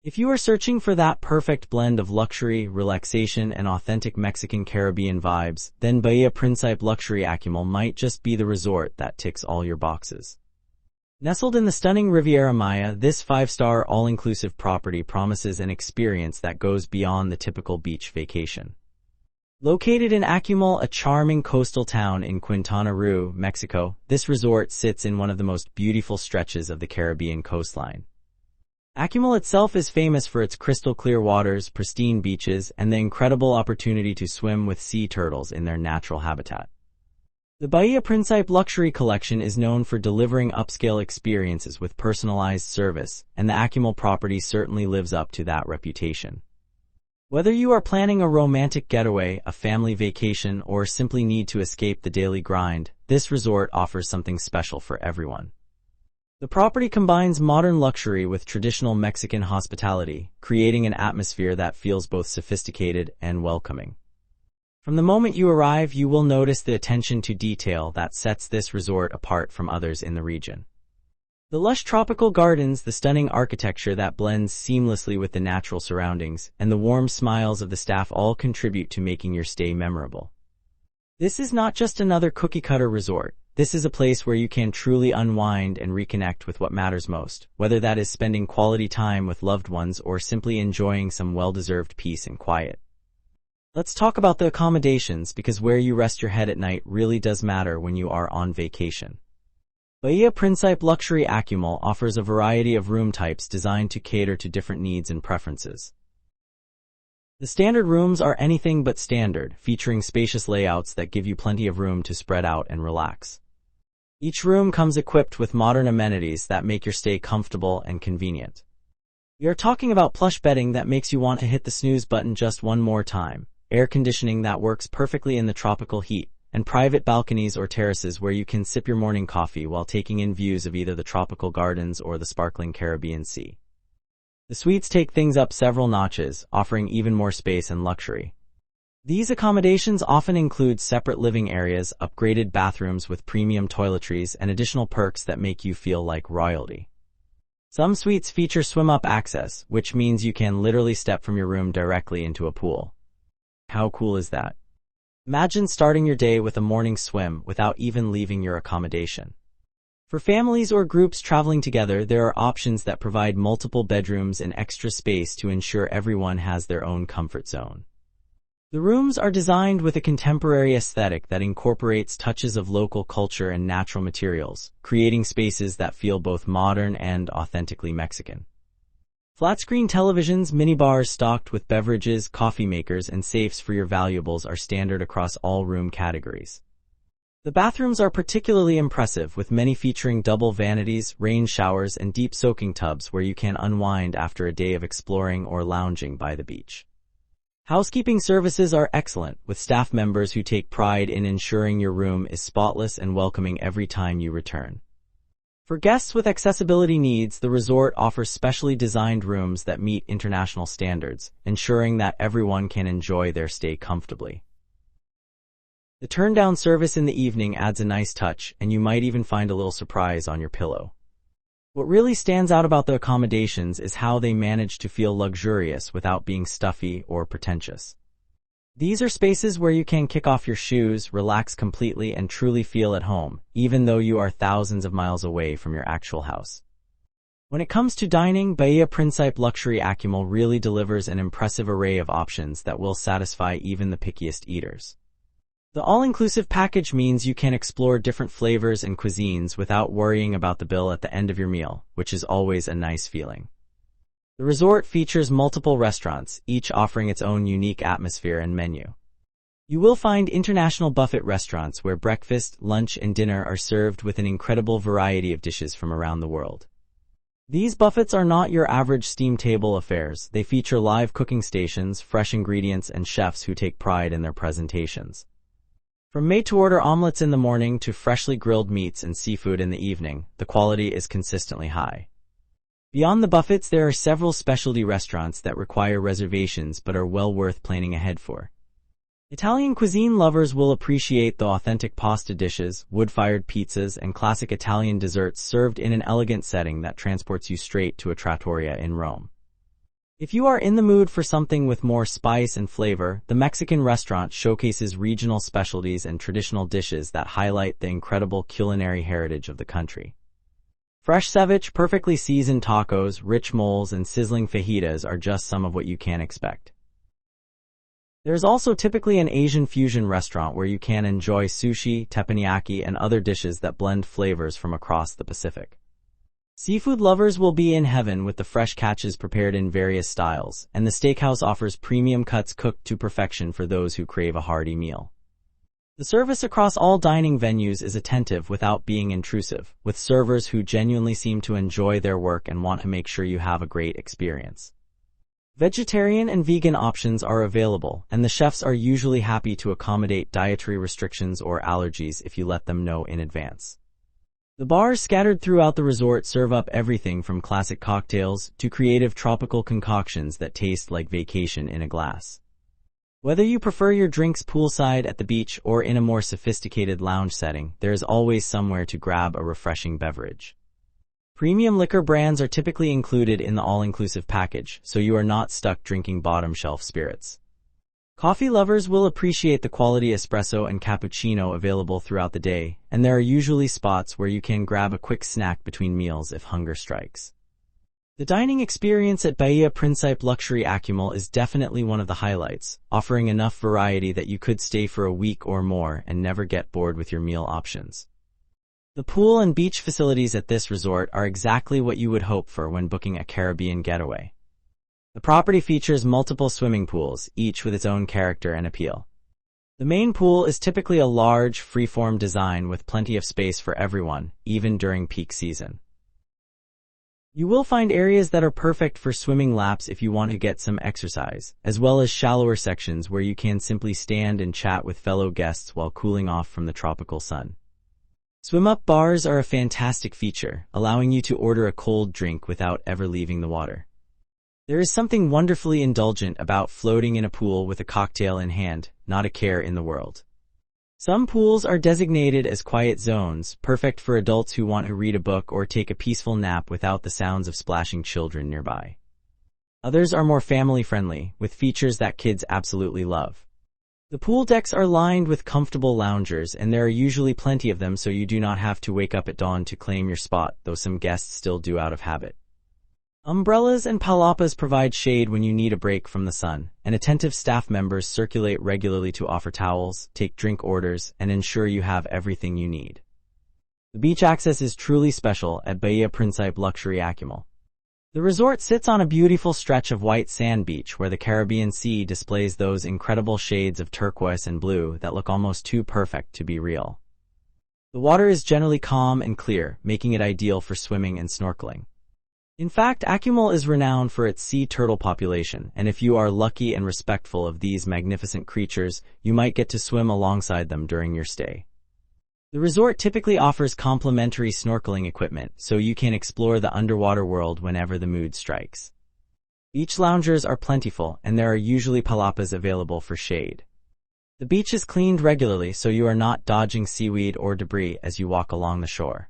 If you are searching for that perfect blend of luxury, relaxation, and authentic Mexican Caribbean vibes, then Bahia Principe Luxury Akumal might just be the resort that ticks all your boxes. Nestled in the stunning Riviera Maya, this five-star all-inclusive property promises an experience that goes beyond the typical beach vacation. Located in Akumal, a charming coastal town in Quintana Roo, Mexico, this resort sits in one of the most beautiful stretches of the Caribbean coastline. Akumal itself is famous for its crystal-clear waters, pristine beaches, and the incredible opportunity to swim with sea turtles in their natural habitat. The Bahia Principe Luxury Collection is known for delivering upscale experiences with personalized service, and the Akumal property certainly lives up to that reputation. Whether you are planning a romantic getaway, a family vacation, or simply need to escape the daily grind, this resort offers something special for everyone. The property combines modern luxury with traditional Mexican hospitality, creating an atmosphere that feels both sophisticated and welcoming. From the moment you arrive, you will notice the attention to detail that sets this resort apart from others in the region. The lush tropical gardens, the stunning architecture that blends seamlessly with the natural surroundings, and the warm smiles of the staff all contribute to making your stay memorable. This is not just another cookie-cutter resort. This is a place where you can truly unwind and reconnect with what matters most, whether that is spending quality time with loved ones or simply enjoying some well-deserved peace and quiet. Let's talk about the accommodations, because where you rest your head at night really does matter when you are on vacation. Bahia Principe Luxury Akumal offers a variety of room types designed to cater to different needs and preferences. The standard rooms are anything but standard, featuring spacious layouts that give you plenty of room to spread out and relax. Each room comes equipped with modern amenities that make your stay comfortable and convenient. We are talking about plush bedding that makes you want to hit the snooze button just one more time, air conditioning that works perfectly in the tropical heat, and private balconies or terraces where you can sip your morning coffee while taking in views of either the tropical gardens or the sparkling Caribbean Sea. The suites take things up several notches, offering even more space and luxury. These accommodations often include separate living areas, upgraded bathrooms with premium toiletries, and additional perks that make you feel like royalty. Some suites feature swim-up access, which means you can literally step from your room directly into a pool. How cool is that? Imagine starting your day with a morning swim without even leaving your accommodation. For families or groups traveling together, there are options that provide multiple bedrooms and extra space to ensure everyone has their own comfort zone. The rooms are designed with a contemporary aesthetic that incorporates touches of local culture and natural materials, creating spaces that feel both modern and authentically Mexican. Flat-screen televisions, minibars stocked with beverages, coffee makers, and safes for your valuables are standard across all room categories. The bathrooms are particularly impressive, with many featuring double vanities, rain showers, and deep soaking tubs where you can unwind after a day of exploring or lounging by the beach. Housekeeping services are excellent, with staff members who take pride in ensuring your room is spotless and welcoming every time you return. For guests with accessibility needs, the resort offers specially designed rooms that meet international standards, ensuring that everyone can enjoy their stay comfortably. The turn-down service in the evening adds a nice touch, and you might even find a little surprise on your pillow. What really stands out about the accommodations is how they manage to feel luxurious without being stuffy or pretentious. These are spaces where you can kick off your shoes, relax completely, and truly feel at home, even though you are thousands of miles away from your actual house. When it comes to dining, Bahia Principe Luxury Akumal really delivers an impressive array of options that will satisfy even the pickiest eaters. The all-inclusive package means you can explore different flavors and cuisines without worrying about the bill at the end of your meal, which is always a nice feeling. The resort features multiple restaurants, each offering its own unique atmosphere and menu. You will find international buffet restaurants where breakfast, lunch, and dinner are served with an incredible variety of dishes from around the world. These buffets are not your average steam table affairs. They feature live cooking stations, fresh ingredients, and chefs who take pride in their presentations. From made-to-order omelets in the morning to freshly grilled meats and seafood in the evening, the quality is consistently high. Beyond the buffets, there are several specialty restaurants that require reservations but are well worth planning ahead for. Italian cuisine lovers will appreciate the authentic pasta dishes, wood-fired pizzas, and classic Italian desserts served in an elegant setting that transports you straight to a trattoria in Rome. If you are in the mood for something with more spice and flavor, the Mexican restaurant showcases regional specialties and traditional dishes that highlight the incredible culinary heritage of the country. Fresh ceviche, perfectly seasoned tacos, rich moles, and sizzling fajitas are just some of what you can expect. There's also typically an Asian fusion restaurant where you can enjoy sushi, teppanyaki, and other dishes that blend flavors from across the Pacific. Seafood lovers will be in heaven with the fresh catches prepared in various styles, and the steakhouse offers premium cuts cooked to perfection for those who crave a hearty meal. The service across all dining venues is attentive without being intrusive, with servers who genuinely seem to enjoy their work and want to make sure you have a great experience. Vegetarian and vegan options are available, and the chefs are usually happy to accommodate dietary restrictions or allergies if you let them know in advance. The bars scattered throughout the resort serve up everything from classic cocktails to creative tropical concoctions that taste like vacation in a glass. Whether you prefer your drinks poolside at the beach or in a more sophisticated lounge setting, there is always somewhere to grab a refreshing beverage. Premium liquor brands are typically included in the all-inclusive package, so you are not stuck drinking bottom-shelf spirits. Coffee lovers will appreciate the quality espresso and cappuccino available throughout the day, and there are usually spots where you can grab a quick snack between meals if hunger strikes. The dining experience at Bahia Principe Luxury Akumal is definitely one of the highlights, offering enough variety that you could stay for a week or more and never get bored with your meal options. The pool and beach facilities at this resort are exactly what you would hope for when booking a Caribbean getaway. The property features multiple swimming pools, each with its own character and appeal. The main pool is typically a large, free-form design with plenty of space for everyone, even during peak season. You will find areas that are perfect for swimming laps if you want to get some exercise, as well as shallower sections where you can simply stand and chat with fellow guests while cooling off from the tropical sun. Swim-up bars are a fantastic feature, allowing you to order a cold drink without ever leaving the water. There is something wonderfully indulgent about floating in a pool with a cocktail in hand, not a care in the world. Some pools are designated as quiet zones, perfect for adults who want to read a book or take a peaceful nap without the sounds of splashing children nearby. Others are more family-friendly, with features that kids absolutely love. The pool decks are lined with comfortable loungers, and there are usually plenty of them so you do not have to wake up at dawn to claim your spot, though some guests still do out of habit. Umbrellas and palapas provide shade when you need a break from the sun, and attentive staff members circulate regularly to offer towels, take drink orders, and ensure you have everything you need. The beach access is truly special at Bahia Principe Luxury Akumal. The resort sits on a beautiful stretch of white sand beach where the Caribbean Sea displays those incredible shades of turquoise and blue that look almost too perfect to be real. The water is generally calm and clear, making it ideal for swimming and snorkeling. In fact, Akumal is renowned for its sea turtle population, and if you are lucky and respectful of these magnificent creatures, you might get to swim alongside them during your stay. The resort typically offers complimentary snorkeling equipment, so you can explore the underwater world whenever the mood strikes. Beach loungers are plentiful, and there are usually palapas available for shade. The beach is cleaned regularly, so you are not dodging seaweed or debris as you walk along the shore.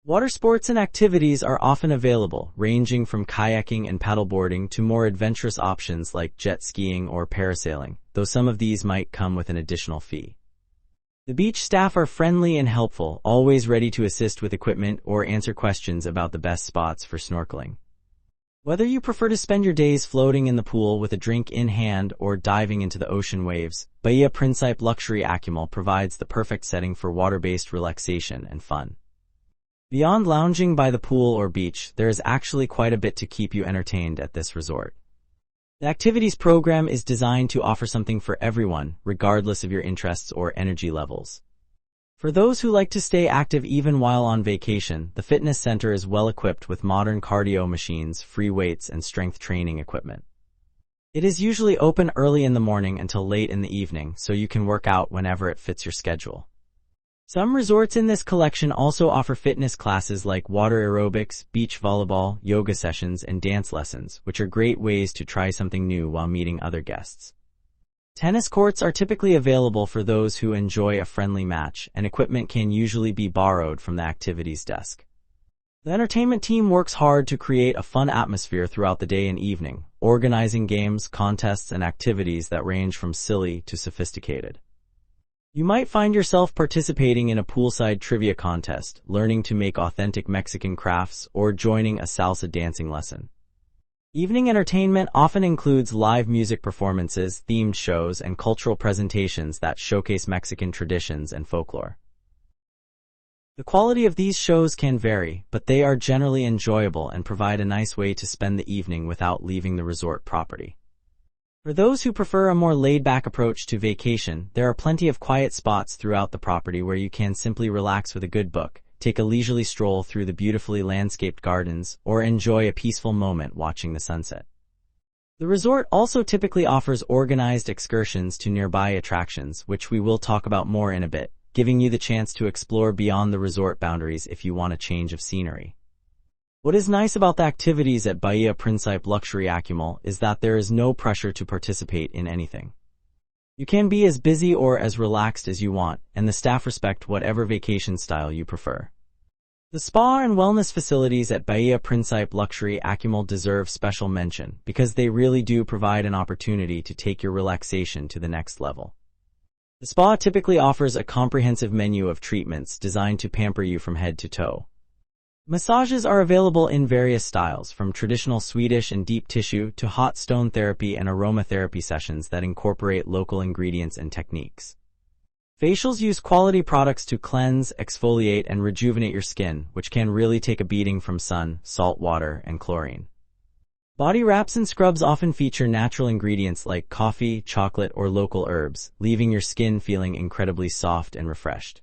Water sports and activities are often available, ranging from kayaking and paddleboarding to more adventurous options like jet skiing or parasailing, though some of these might come with an additional fee. The beach staff are friendly and helpful, always ready to assist with equipment or answer questions about the best spots for snorkeling. Whether you prefer to spend your days floating in the pool with a drink in hand or diving into the ocean waves, Bahia Principe Luxury Akumal provides the perfect setting for water-based relaxation and fun. Beyond lounging by the pool or beach, there is actually quite a bit to keep you entertained at this resort. The activities program is designed to offer something for everyone, regardless of your interests or energy levels. For those who like to stay active even while on vacation, the fitness center is well equipped with modern cardio machines, free weights, and strength training equipment. It is usually open early in the morning until late in the evening, so you can work out whenever it fits your schedule. Some resorts in this collection also offer fitness classes like water aerobics, beach volleyball, yoga sessions, and dance lessons, which are great ways to try something new while meeting other guests. Tennis courts are typically available for those who enjoy a friendly match, and equipment can usually be borrowed from the activities desk. The entertainment team works hard to create a fun atmosphere throughout the day and evening, organizing games, contests, and activities that range from silly to sophisticated. You might find yourself participating in a poolside trivia contest, learning to make authentic Mexican crafts, or joining a salsa dancing lesson. Evening entertainment often includes live music performances, themed shows, and cultural presentations that showcase Mexican traditions and folklore. The quality of these shows can vary, but they are generally enjoyable and provide a nice way to spend the evening without leaving the resort property. For those who prefer a more laid-back approach to vacation, there are plenty of quiet spots throughout the property where you can simply relax with a good book, take a leisurely stroll through the beautifully landscaped gardens, or enjoy a peaceful moment watching the sunset. The resort also typically offers organized excursions to nearby attractions, which we will talk about more in a bit, giving you the chance to explore beyond the resort boundaries if you want a change of scenery. What is nice about the activities at Bahia Principe Luxury Akumal is that there is no pressure to participate in anything. You can be as busy or as relaxed as you want, and the staff respect whatever vacation style you prefer. The spa and wellness facilities at Bahia Principe Luxury Akumal deserve special mention because they really do provide an opportunity to take your relaxation to the next level. The spa typically offers a comprehensive menu of treatments designed to pamper you from head to toe. Massages are available in various styles, from traditional Swedish and deep tissue to hot stone therapy and aromatherapy sessions that incorporate local ingredients and techniques. Facials use quality products to cleanse, exfoliate, and rejuvenate your skin, which can really take a beating from sun, salt water, and chlorine. Body wraps and scrubs often feature natural ingredients like coffee, chocolate, or local herbs, leaving your skin feeling incredibly soft and refreshed.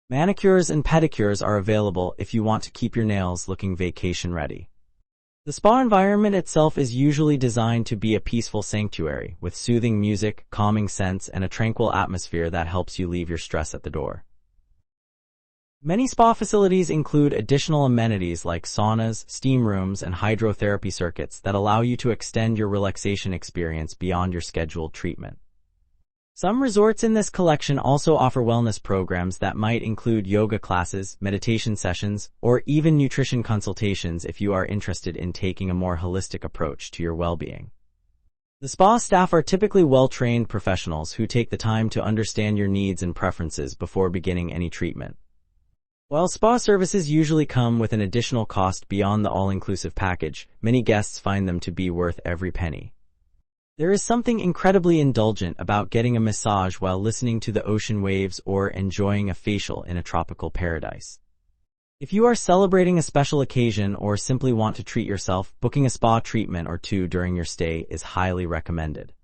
Manicures and pedicures are available if you want to keep your nails looking vacation-ready. The spa environment itself is usually designed to be a peaceful sanctuary, with soothing music, calming scents, and a tranquil atmosphere that helps you leave your stress at the door. Many spa facilities include additional amenities like saunas, steam rooms, and hydrotherapy circuits that allow you to extend your relaxation experience beyond your scheduled treatment. Some resorts in this collection also offer wellness programs that might include yoga classes, meditation sessions, or even nutrition consultations if you are interested in taking a more holistic approach to your well-being. The spa staff are typically well-trained professionals who take the time to understand your needs and preferences before beginning any treatment. While spa services usually come with an additional cost beyond the all-inclusive package, many guests find them to be worth every penny. There is something incredibly indulgent about getting a massage while listening to the ocean waves or enjoying a facial in a tropical paradise. If you are celebrating a special occasion or simply want to treat yourself, booking a spa treatment or two during your stay is highly recommended.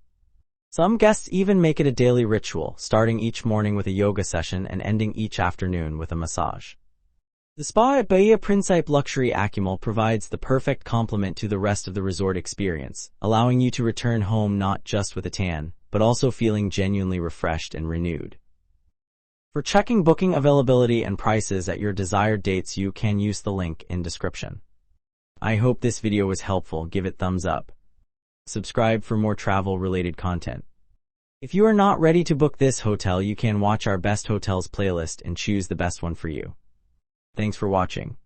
Some guests even make it a daily ritual, starting each morning with a yoga session and ending each afternoon with a massage. The spa at Bahia Principe Luxury Akumal provides the perfect complement to the rest of the resort experience, allowing you to return home not just with a tan, but also feeling genuinely refreshed and renewed. For checking booking availability and prices at your desired dates, you can use the link in description. I hope this video was helpful. Give it thumbs up. Subscribe for more travel-related content. If you are not ready to book this hotel, you can watch our best hotels playlist and choose the best one for you. Thanks for watching.